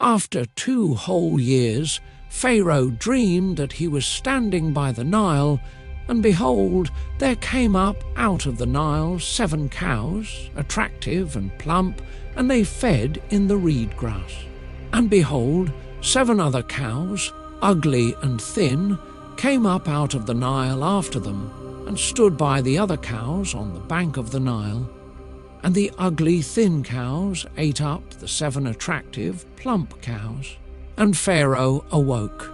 After 2 whole years, Pharaoh dreamed that he was standing by the Nile, and behold, there came up out of the Nile 7 cows, attractive and plump, and they fed in the reed grass. And behold, 7 other cows, ugly and thin, came up out of the Nile after them, and stood by the other cows on the bank of the Nile. And the ugly, thin cows ate up the 7 attractive, plump cows. And Pharaoh awoke,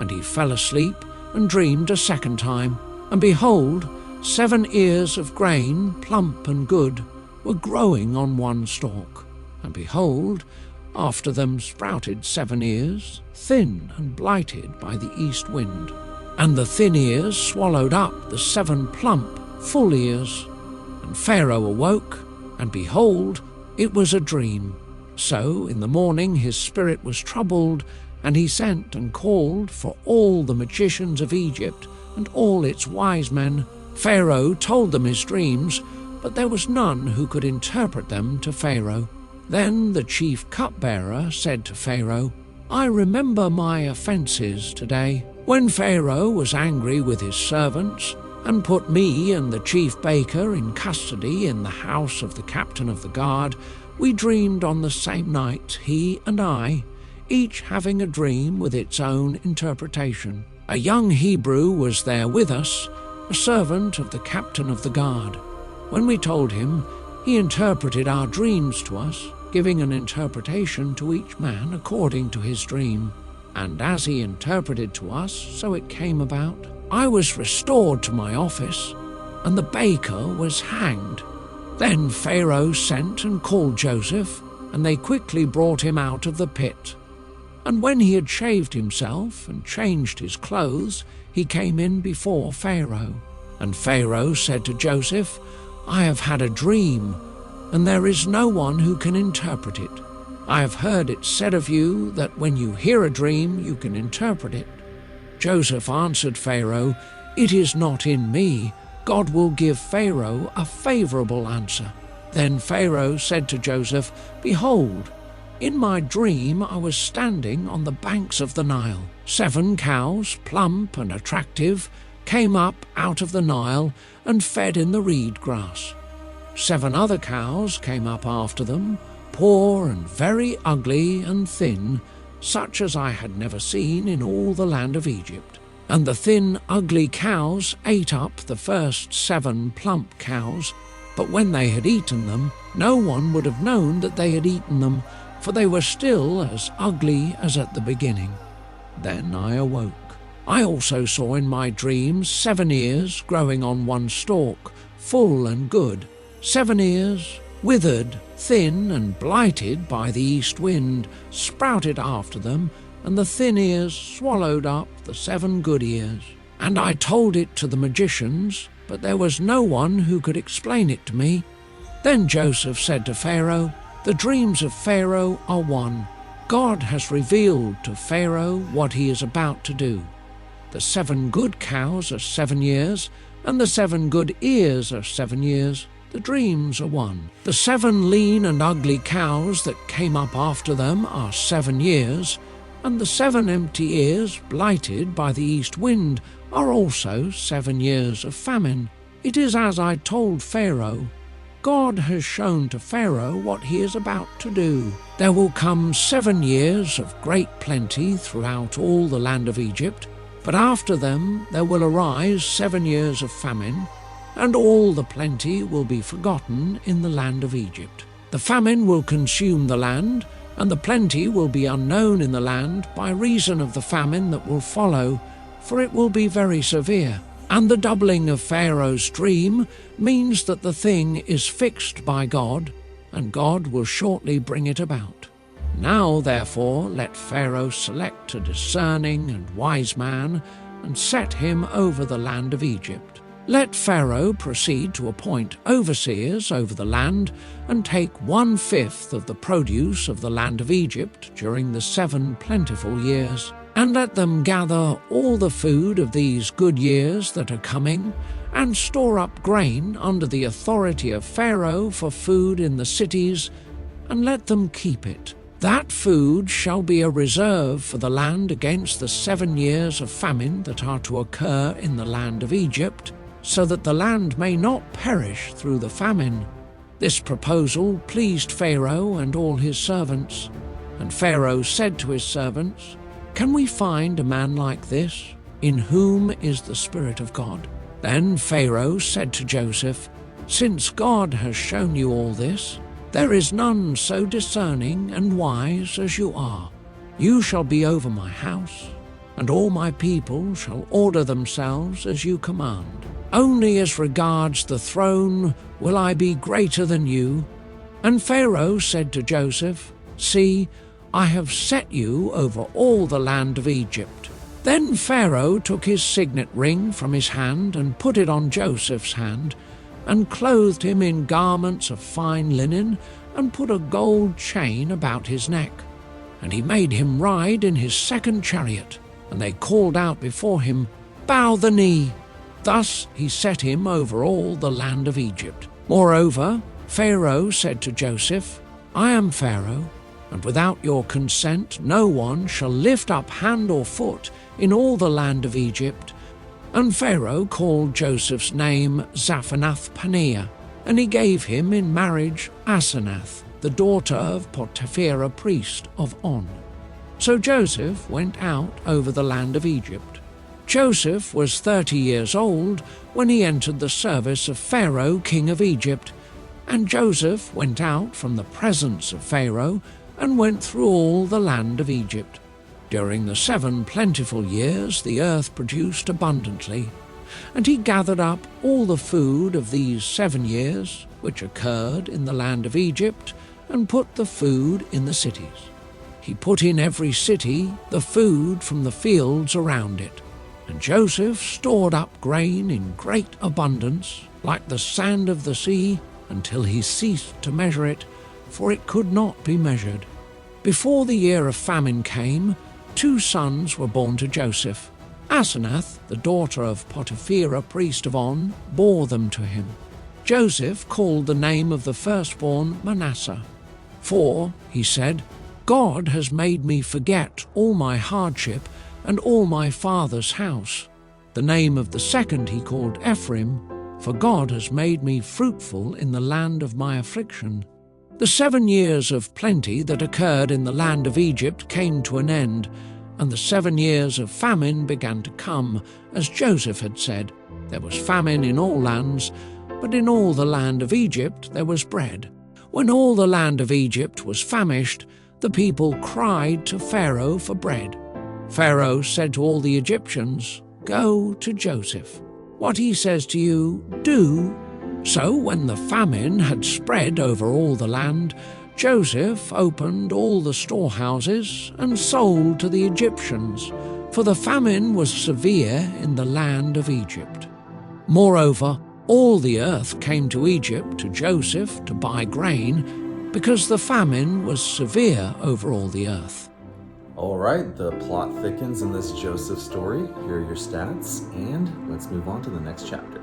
and he fell asleep and dreamed a second time. And behold, 7 ears of grain, plump and good, were growing on one stalk. And behold, after them sprouted 7 ears, thin and blighted by the east wind. And the thin ears swallowed up the 7 plump, full ears. And Pharaoh awoke, and behold, it was a dream. So in the morning his spirit was troubled, and he sent and called for all the magicians of Egypt and all its wise men. Pharaoh told them his dreams, but there was none who could interpret them to Pharaoh. Then the chief cupbearer said to Pharaoh, "I remember my offences today. When Pharaoh was angry with his servants, and put me and the chief baker in custody in the house of the captain of the guard, we dreamed on the same night, he and I, each having a dream with its own interpretation. A young Hebrew was there with us, a servant of the captain of the guard. When we told him, he interpreted our dreams to us, giving an interpretation to each man according to his dream. And as he interpreted to us, so it came about. I was restored to my office, and the baker was hanged." Then Pharaoh sent and called Joseph, and they quickly brought him out of the pit. And when he had shaved himself and changed his clothes, he came in before Pharaoh. And Pharaoh said to Joseph, "I have had a dream, and there is no one who can interpret it. I have heard it said of you that when you hear a dream, you can interpret it." Joseph answered Pharaoh, "It is not in me. God will give Pharaoh a favorable answer." Then Pharaoh said to Joseph, "Behold, in my dream I was standing on the banks of the Nile. 7 cows, plump and attractive, came up out of the Nile and fed in the reed grass. 7 other cows came up after them, poor and very ugly and thin, such as I had never seen in all the land of Egypt. And the thin, ugly cows ate up the first 7 plump cows, but when they had eaten them, no one would have known that they had eaten them, for they were still as ugly as at the beginning. Then I awoke. I also saw in my dreams 7 ears growing on one stalk, full and good. 7 ears, withered, thin and blighted by the east wind, sprouted after them, and the thin ears swallowed up the 7 good ears. And I told it to the magicians, but there was no one who could explain it to me. Then Joseph said to Pharaoh, "The dreams of Pharaoh are one. God has revealed to Pharaoh what he is about to do. The 7 good cows are 7 years, and the 7 good ears are 7 years. The dreams are one. The 7 lean and ugly cows that came up after them are 7 years, and the 7 empty ears, blighted by the east wind, are also 7 years of famine. It is as I told Pharaoh. God has shown to Pharaoh what he is about to do. There will come 7 years of great plenty throughout all the land of Egypt, but after them there will arise 7 years of famine, and all the plenty will be forgotten in the land of Egypt. The famine will consume the land, and the plenty will be unknown in the land by reason of the famine that will follow, for it will be very severe. And the doubling of Pharaoh's dream means that the thing is fixed by God, and God will shortly bring it about. Now, therefore, let Pharaoh select a discerning and wise man, and set him over the land of Egypt. Let Pharaoh proceed to appoint overseers over the land, and take 1/5 of the produce of the land of Egypt during the 7 plentiful years. And let them gather all the food of these good years that are coming, and store up grain under the authority of Pharaoh for food in the cities, and let them keep it. That food shall be a reserve for the land against the 7 years of famine that are to occur in the land of Egypt, so that the land may not perish through the famine." This proposal pleased Pharaoh and all his servants. And Pharaoh said to his servants, "Can we find a man like this, in whom is the Spirit of God?" Then Pharaoh said to Joseph, "Since God has shown you all this, there is none so discerning and wise as you are. You shall be over my house, and all my people shall order themselves as you command. Only as regards the throne will I be greater than you." And Pharaoh said to Joseph, "See, I have set you over all the land of Egypt." Then Pharaoh took his signet ring from his hand and put it on Joseph's hand, and clothed him in garments of fine linen, and put a gold chain about his neck. And he made him ride in his second chariot, and they called out before him, "Bow the knee." Thus he set him over all the land of Egypt. Moreover, Pharaoh said to Joseph, "I am Pharaoh, and without your consent no one shall lift up hand or foot in all the land of Egypt." And Pharaoh called Joseph's name Zaphenath-paneah, and he gave him in marriage Asenath, the daughter of Potiphera priest of On. So Joseph went out over the land of Egypt. Joseph was 30 years old when he entered the service of Pharaoh, king of Egypt. And Joseph went out from the presence of Pharaoh and went through all the land of Egypt. During the 7 plentiful years the earth produced abundantly, and he gathered up all the food of these 7 years, which occurred in the land of Egypt, and put the food in the cities. He put in every city the food from the fields around it. And Joseph stored up grain in great abundance, like the sand of the sea, until he ceased to measure it, for it could not be measured. Before the year of famine came, 2 sons were born to Joseph. Asenath, the daughter of Potiphera priest of On, bore them to him. Joseph called the name of the firstborn Manasseh. "For," he said, "God has made me forget all my hardship and all my father's house." The name of the second he called Ephraim, "For God has made me fruitful in the land of my affliction." The 7 years of plenty that occurred in the land of Egypt came to an end, and the 7 years of famine began to come, as Joseph had said. There was famine in all lands, but in all the land of Egypt there was bread. When all the land of Egypt was famished, the people cried to Pharaoh for bread. Pharaoh said to all the Egyptians, "Go to Joseph. What he says to you, do." So when the famine had spread over all the land, Joseph opened all the storehouses and sold to the Egyptians, for the famine was severe in the land of Egypt. Moreover, all the earth came to Egypt to Joseph to buy grain, because the famine was severe over all the earth. All right, the plot thickens in this Joseph story. Here are your stats, and let's move on to the next chapter.